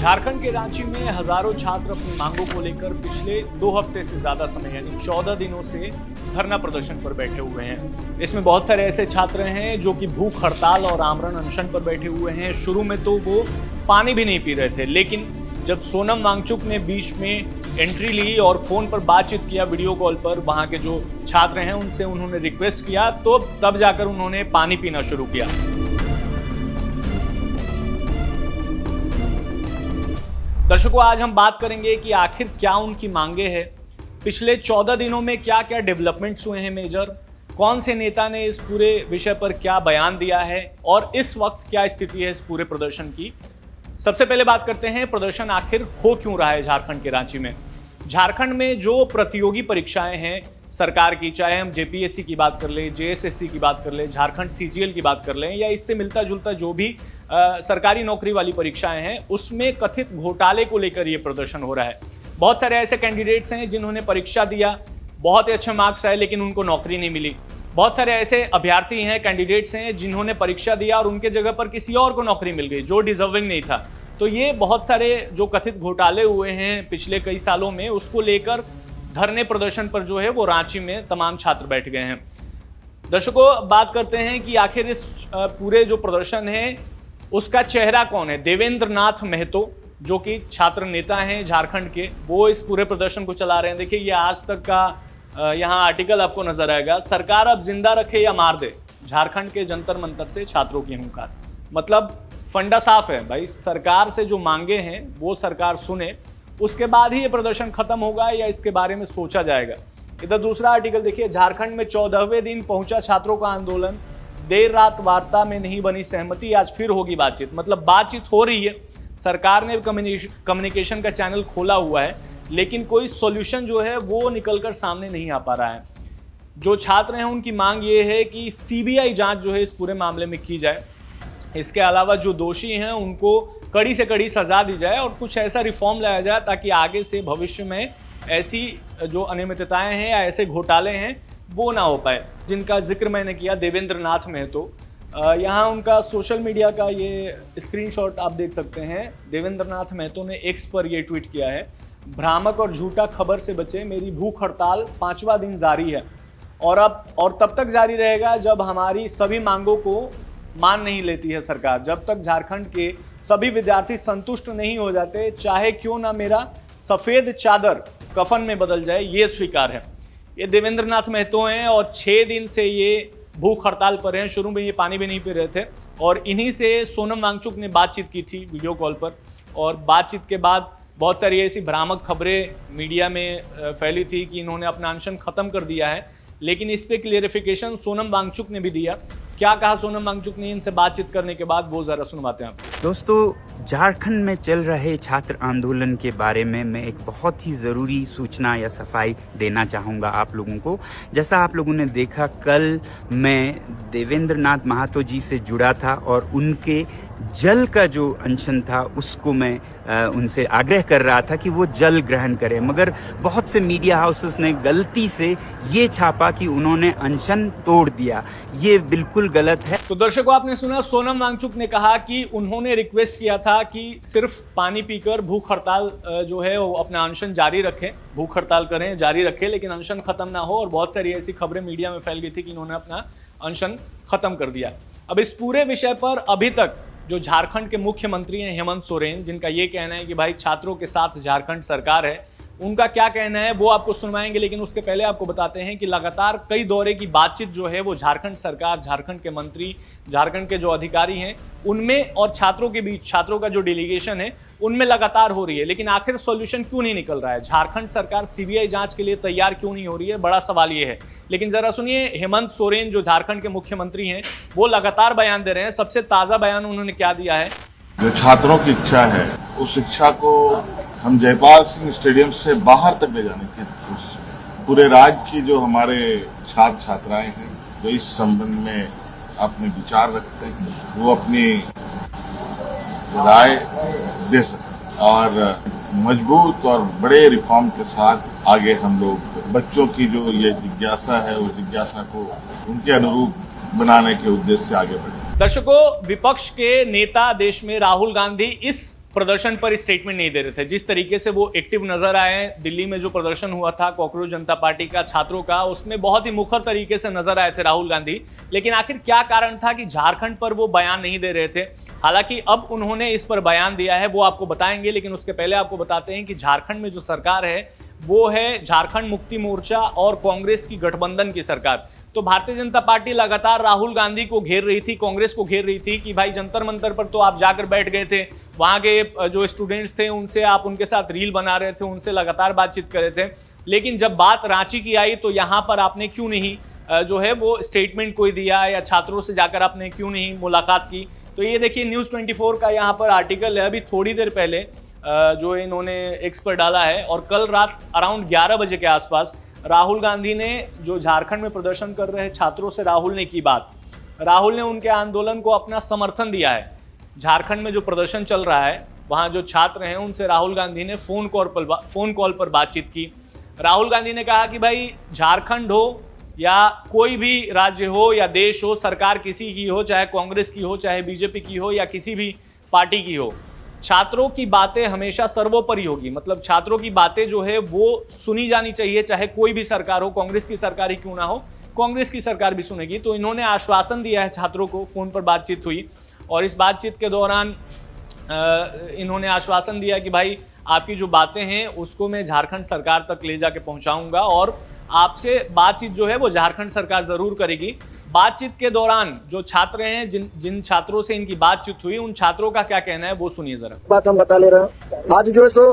झारखंड के रांची में हजारों छात्र अपनी मांगों को लेकर पिछले 2 हफ्ते से ज्यादा समय यानी 14 दिनों से धरना प्रदर्शन पर बैठे हुए हैं। इसमें बहुत सारे ऐसे छात्र हैं जो कि भूख हड़ताल और आमरण अनशन पर बैठे हुए हैं। शुरू में तो वो पानी भी नहीं पी रहे थे, लेकिन जब सोनम वांगचुक ने बीच में एंट्री ली और फोन पर बातचीत किया वीडियो कॉल पर, वहां के जो छात्र हैं उनसे उन्होंने रिक्वेस्ट किया, तो तब जाकर उन्होंने पानी पीना शुरू किया। दर्शकों, आज हम बात करेंगे कि आखिर क्या उनकी मांगे हैं, पिछले 14 दिनों में क्या क्या डेवलपमेंट्स हुए हैं मेजर, कौन से नेता ने इस पूरे विषय पर क्या बयान दिया है और इस वक्त क्या स्थिति है इस पूरे प्रदर्शन की। सबसे पहले बात करते हैं प्रदर्शन आखिर हो क्यों रहा है झारखंड के रांची में। झारखंड में जो प्रतियोगी परीक्षाएं हैं सरकार की, चाहे हम जेपीएससी की बात कर लें, जेएसएससी की बात कर लें, झारखंड सीजीएल की बात कर लें, या इससे मिलता जुलता जो भी सरकारी नौकरी वाली परीक्षाएं हैं, उसमें कथित घोटाले को लेकर यह प्रदर्शन हो रहा है। बहुत सारे ऐसे कैंडिडेट्स हैं जिन्होंने परीक्षा दिया, बहुत ही अच्छे मार्क्स आए, लेकिन उनको नौकरी नहीं मिली। बहुत सारे ऐसे अभ्यर्थी हैं, कैंडिडेट्स हैं जिन्होंने परीक्षा दिया और उनके जगह पर किसी और को नौकरी मिल गई जो डिजर्विंग नहीं था। तो ये बहुत सारे जो कथित घोटाले हुए हैं पिछले कई सालों में, उसको लेकर धरने प्रदर्शन पर जो है वो रांची में तमाम छात्र बैठ गए हैं। दर्शकों, बात करते हैं कि आखिर इस पूरे जो प्रदर्शन है उसका चेहरा कौन है। देवेंद्र नाथ महतो, जो कि छात्र नेता हैं झारखंड के, वो इस पूरे प्रदर्शन को चला रहे हैं। देखिए, ये आज तक का यहाँ आर्टिकल आपको नजर आएगा, सरकार अब जिंदा रखे या मार दे, झारखंड के जंतर मंतर से छात्रों की हुंकार। मतलब फंडा साफ है भाई, सरकार से जो मांगे हैं वो सरकार सुने, उसके बाद ही ये प्रदर्शन खत्म होगा या इसके बारे में सोचा जाएगा। इधर दूसरा आर्टिकल देखिए, झारखंड में 14वें दिन पहुंचा छात्रों का आंदोलन, देर रात वार्ता में नहीं बनी सहमति, आज फिर होगी बातचीत। मतलब बातचीत हो रही है, सरकार ने कम्युनिकेशन का चैनल खोला हुआ है, लेकिन कोई सॉल्यूशन जो है वो निकलकर सामने नहीं आ पा रहा है। जो छात्र हैं उनकी मांग ये है कि सीबीआई जांच जो है इस पूरे मामले में की जाए। इसके अलावा जो दोषी हैं उनको कड़ी से कड़ी सजा दी जाए और कुछ ऐसा रिफॉर्म लाया जाए ताकि आगे से भविष्य में ऐसी जो अनियमितताएं हैं या ऐसे घोटाले हैं वो ना हो पाए, जिनका जिक्र मैंने किया देवेंद्र नाथ महतो। यहाँ उनका सोशल मीडिया का ये स्क्रीनशॉट आप देख सकते हैं। देवेंद्र नाथ महतो ने एक्स पर ये ट्वीट किया है, भ्रामक और झूठा खबर से बचे, मेरी भूख हड़ताल 5वां दिन जारी है और तब तक जारी रहेगा जब हमारी सभी मांगों को मान नहीं लेती है सरकार। जब तक झारखंड के सभी विद्यार्थी संतुष्ट नहीं हो जाते, चाहे क्यों ना मेरा सफेद चादर कफन में बदल जाए, ये स्वीकार है। ये देवेंद्र नाथ महतो हैं और 6 दिन से ये भूख हड़ताल पर हैं। शुरू में ये पानी भी नहीं पी रहे थे और इन्हीं से सोनम वांगचुक ने बातचीत की थी वीडियो कॉल पर, और बातचीत के बाद बहुत सारी ऐसी भ्रामक खबरें मीडिया में फैली थी कि इन्होंने अपना अनशन खत्म कर दिया है, लेकिन इस पे क्लियरिफिकेशन सोनम वांगचुक ने भी दिया। क्या कहा सोनम वांगचुक ने इनसे बातचीत करने के बाद, वो जरा सुनवाते हैं आप। दोस्तों, झारखंड में चल रहे छात्र आंदोलन के बारे में मैं एक बहुत ही ज़रूरी सूचना या सफाई देना चाहूँगा आप लोगों को। जैसा आप लोगों ने देखा, कल मैं देवेंद्र नाथ महतो जी से जुड़ा था और उनके जल का जो अनशन था उसको मैं उनसे आग्रह कर रहा था कि वो जल ग्रहण करें, मगर बहुत से मीडिया हाउसेस ने गलती से ये छापा कि उन्होंने अनशन तोड़ दिया। ये बिल्कुल गलत है। तो दर्शकों, आपने सुना, सोनम वांगचुक ने कहा कि उन्होंने रिक्वेस्ट किया था कि सिर्फ पानी पीकर भूख हड़ताल जो है वो अपना अनशन जारी रखें, भूख हड़ताल करें, जारी रखें, लेकिन अनशन खत्म ना हो। और बहुत सारी ऐसी खबरें मीडिया में फैल गई थी कि इन्होंने अपना अनशन खत्म कर दिया। अब इस पूरे विषय पर अभी तक जो झारखंड के मुख्यमंत्री हैं हेमंत सोरेन, जिनका ये कहना है कि भाई छात्रों के साथ झारखंड सरकार है, उनका क्या कहना है वो आपको सुनवाएंगे। लेकिन उसके पहले आपको बताते हैं कि लगातार कई दौरे की बातचीत जो है वो झारखंड सरकार, झारखंड के मंत्री, झारखंड के जो अधिकारी हैं उनमें और छात्रों के बीच, छात्रों का जो डेलीगेशन है उनमें लगातार हो रही है। लेकिन आखिर सॉल्यूशन क्यों नहीं निकल रहा है? झारखंड सरकार सीबीआई जांच के लिए तैयार क्यों नहीं हो रही है? बड़ा सवाल ये है। लेकिन जरा सुनिए, हेमंत सोरेन जो झारखंड के मुख्यमंत्री हैं वो लगातार बयान दे रहे हैं। सबसे ताजा बयान उन्होंने क्या दिया है? जो छात्रों की इच्छा है उस इच्छा को हम जयपाल सिंह स्टेडियम से बाहर तक ले जाने की कोशिश करें। पूरे राज्य की जो हमारे छात्र छात्राएं हैं जो इस संबंध में अपने विचार रखते हैं, वो अपनी राय दे सकें और मजबूत और बड़े रिफॉर्म के साथ आगे हम लोग बच्चों की जो ये जिज्ञासा है उस जिज्ञासा को उनके अनुरूप बनाने के उद्देश्य से आगे बढ़े। दर्शकों, विपक्ष के नेता देश में राहुल गांधी इस प्रदर्शन पर स्टेटमेंट नहीं दे रहे थे। जिस तरीके से वो एक्टिव नजर आए, दिल्ली में जो प्रदर्शन हुआ था कॉकरोच जनता पार्टी का छात्रों का, उसमें बहुत ही मुखर तरीके से नजर आए थे राहुल गांधी। लेकिन आखिर क्या कारण था कि झारखंड पर वो बयान नहीं दे रहे थे? हालांकि अब उन्होंने इस पर बयान दिया है, वो आपको बताएंगे, लेकिन उसके पहले आपको बताते हैं कि झारखंड में जो सरकार है वो है झारखंड मुक्ति मोर्चा और कांग्रेस की गठबंधन की सरकार। तो भारतीय जनता पार्टी लगातार राहुल गांधी को घेर रही थी, कांग्रेस को घेर रही थी कि भाई जंतर मंतर पर तो आप जाकर बैठ गए थे, वहां के जो स्टूडेंट्स थे उनसे आप उनके साथ रील बना रहे थे, उनसे लगातार बातचीत कर रहे थे। लेकिन जब बात रांची की आई तो यहाँ पर आपने क्यों नहीं जो है वो स्टेटमेंट कोई दिया, या छात्रों से जाकर आपने क्यों नहीं मुलाकात की? तो ये देखिए न्यूज़ 24 का यहाँ पर आर्टिकल है, अभी थोड़ी देर पहले जो इन्होंने एक्स पर डाला है। और कल रात अराउंड 11 बजे के आसपास राहुल गांधी ने जो झारखंड में प्रदर्शन कर रहे छात्रों से राहुल ने की बात, राहुल ने उनके आंदोलन को अपना समर्थन दिया है। झारखंड में जो प्रदर्शन चल रहा है वहाँ जो छात्र हैं उनसे राहुल गांधी ने फोन कॉल पर बातचीत की। राहुल गांधी ने कहा कि भाई झारखंड हो या कोई भी राज्य हो या देश हो, सरकार किसी की हो, चाहे कांग्रेस की हो, चाहे बीजेपी की हो या किसी भी पार्टी की हो, छात्रों की बातें हमेशा सर्वोपरि होगी। मतलब छात्रों की बातें जो है वो सुनी जानी चाहिए, चाहे कोई भी सरकार हो, कांग्रेस की सरकार ही क्यों ना हो, कांग्रेस की सरकार भी सुनेगी। तो इन्होंने आश्वासन दिया है छात्रों को, फोन पर बातचीत हुई और इस बातचीत के दौरान इन्होंने आश्वासन दिया कि भाई आपकी जो बातें हैं उसको मैं झारखंड सरकार तक ले जाके पहुंचाऊंगा और आपसे बातचीत जो है वो झारखंड सरकार जरूर करेगी। बातचीत के दौरान जो छात्र हैं, जिन छात्रों से इनकी बातचीत हुई, उन छात्रों का क्या कहना है वो सुनिए जरा। बात हम बता ले रहे हैं। आज जो है सो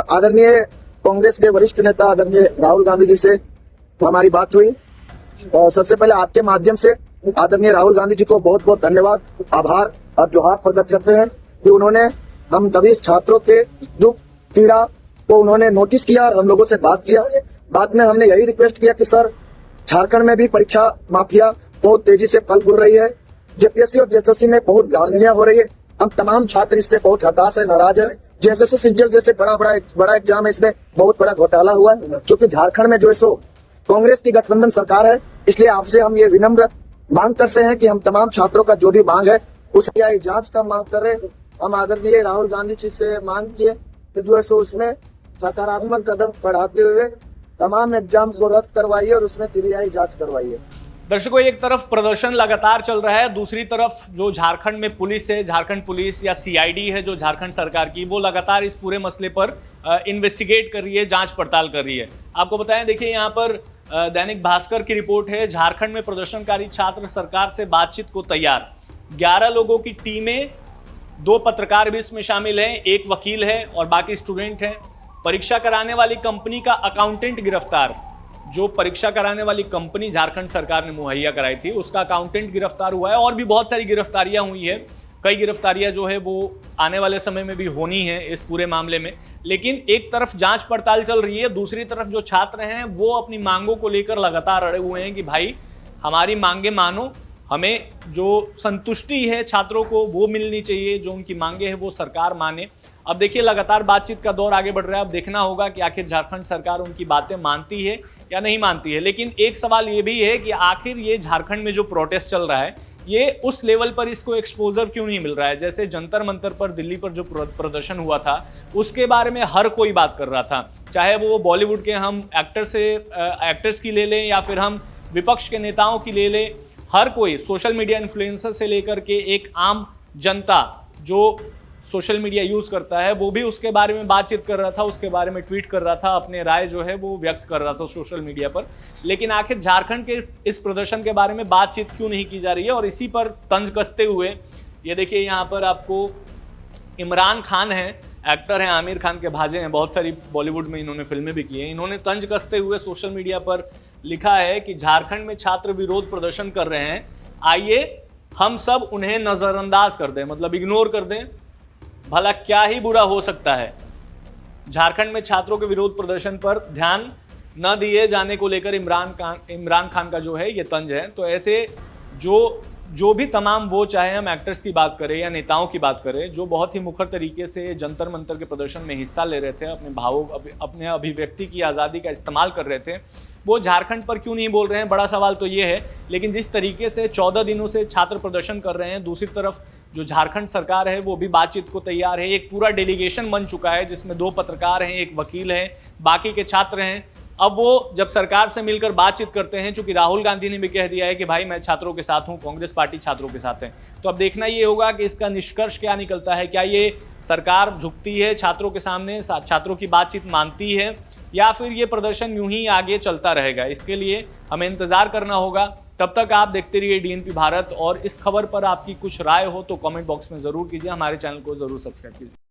आदरणीय कांग्रेस के वरिष्ठ नेता आदरणीय राहुल गांधी जी से हमारी बात हुई। सबसे पहले आपके माध्यम से आदरणीय राहुल गांधी जी को बहुत बहुत धन्यवाद, आभार और जोहार प्रकट करते हैं कि उन्होंने हम सभी छात्रों के दुख पीड़ा को उन्होंने नोटिस किया और हम लोगों से बात किया। बाद में हमने यही रिक्वेस्ट किया कि सर झारखंड में भी परीक्षा माफिया बहुत तेजी से फल फूल रही है, जेपीएससी और जेएसएससी में बहुत गाड़ियां हो रही है। हम तमाम छात्र इससे बहुत हताश है, नाराज है। जेएसएससी सिज्जल जैसे बड़ा एग्जाम है, इसमें बहुत बड़ा घोटाला हुआ है, क्योंकि झारखंड में जो है सो कांग्रेस की गठबंधन सरकार है। इसलिए आपसे हम ये विनम्र मांग करते हैं कि हम तमाम छात्रों का जो भी मांग है उसकी जांच का मांग कर रहे। हम आदरणीय राहुल गांधी जी से मांग किए कि जो है सो उसमें सकारात्मक कदम बढ़ाते हुए तमाम एग्जाम को रद्द करवाइए और उसमें सीबीआई जांच करवाइए। दर्शकों, एक तरफ प्रदर्शन लगातार चल रहा है, दूसरी तरफ जो झारखंड में पुलिस है, झारखंड पुलिस या सीआईडी है जो झारखंड सरकार की, वो लगातार इस पूरे मसले पर इन्वेस्टिगेट कर रही है, जांच पड़ताल कर रही है। आपको बताएं, देखिए यहाँ पर दैनिक भास्कर की रिपोर्ट है, झारखंड में प्रदर्शनकारी छात्र सरकार से बातचीत को तैयार। 11 लोगों की टीमें, 2 पत्रकार भी इसमें शामिल हैं, 1 वकील है और बाकी स्टूडेंट हैं। परीक्षा कराने वाली कंपनी का अकाउंटेंट गिरफ्तार। जो परीक्षा कराने वाली कंपनी झारखंड सरकार ने मुहैया कराई थी उसका अकाउंटेंट गिरफ्तार हुआ है और भी बहुत सारी गिरफ्तारियां हुई है। कई गिरफ्तारियां जो है वो आने वाले समय में भी होनी है इस पूरे मामले में। लेकिन एक तरफ जांच पड़ताल चल रही है, दूसरी तरफ जो छात्र हैं वो अपनी मांगों को लेकर लगातार अड़े हुए हैं कि भाई हमारी मांगे मानो, हमें जो संतुष्टि है छात्रों को वो मिलनी चाहिए, जो उनकी मांगे हैं वो सरकार माने। अब देखिए लगातार बातचीत का दौर आगे बढ़ रहा है, अब देखना होगा कि आखिर झारखंड सरकार उनकी बातें मानती है या नहीं मानती है। लेकिन एक सवाल ये भी है कि आखिर ये झारखंड में जो प्रोटेस्ट चल रहा है ये उस लेवल पर इसको एक्सपोजर क्यों नहीं मिल रहा है? जैसे जंतर मंतर पर दिल्ली पर जो प्रदर्शन हुआ था उसके बारे में हर कोई बात कर रहा था, चाहे वो बॉलीवुड के हम एक्टर्स की ले लें या फिर हम विपक्ष के नेताओं की ले लें। हर कोई सोशल मीडिया इन्फ्लुएंसर से लेकर के एक आम जनता जो सोशल मीडिया यूज़ करता है वो भी उसके बारे में बातचीत कर रहा था, उसके बारे में ट्वीट कर रहा था, अपने राय जो है वो व्यक्त कर रहा था सोशल मीडिया पर। लेकिन आखिर झारखंड के इस प्रदर्शन के बारे में बातचीत क्यों नहीं की जा रही है? और इसी पर तंज कसते हुए ये देखिए यहाँ पर आपको इमरान खान है, एक्टर हैं, आमिर खान के भाजे हैं, बहुत सारी बॉलीवुड में इन्होंने फिल्में भी की हैं। इन्होंने तंज कसते हुए सोशल मीडिया पर लिखा है कि झारखंड में छात्र विरोध प्रदर्शन कर रहे हैं, आइए हम सब उन्हें नज़रअंदाज कर दें, मतलब इग्नोर कर दें, भला क्या ही बुरा हो सकता है। झारखंड में छात्रों के विरोध प्रदर्शन पर ध्यान न दिए जाने को लेकर इमरान खान का जो है ये तंज है। तो ऐसे जो भी तमाम वो, चाहे हम एक्टर्स की बात करें या नेताओं की बात करें, जो बहुत ही मुखर तरीके से जंतर मंतर के प्रदर्शन में हिस्सा ले रहे थे, अपने भावों, अपने अभिव्यक्ति की आज़ादी का इस्तेमाल कर रहे थे, वो झारखंड पर क्यों नहीं बोल रहे हैं? बड़ा सवाल तो ये है। लेकिन जिस तरीके से 14 दिनों से छात्र प्रदर्शन कर रहे हैं, दूसरी तरफ जो झारखंड सरकार है वो भी बातचीत को तैयार है। एक पूरा डेलीगेशन बन चुका है जिसमें 2 पत्रकार हैं, एक वकील है, बाकी के छात्र हैं। अब वो जब सरकार से मिलकर बातचीत करते हैं, चूंकि राहुल गांधी ने भी कह दिया है कि भाई मैं छात्रों के साथ हूं, कांग्रेस पार्टी छात्रों के साथ है, तो अब देखना ये होगा कि इसका निष्कर्ष क्या निकलता है। क्या ये सरकार झुकती है छात्रों के सामने, छात्रों की बातचीत मानती है, या फिर ये प्रदर्शन यूं ही आगे चलता रहेगा। इसके लिए हमें इंतजार करना होगा। तब तक आप देखते रहिए डीएनपी भारत, और इस खबर पर आपकी कुछ राय हो तो कमेंट बॉक्स में जरूर कीजिए। हमारे चैनल को जरूर सब्सक्राइब कीजिए।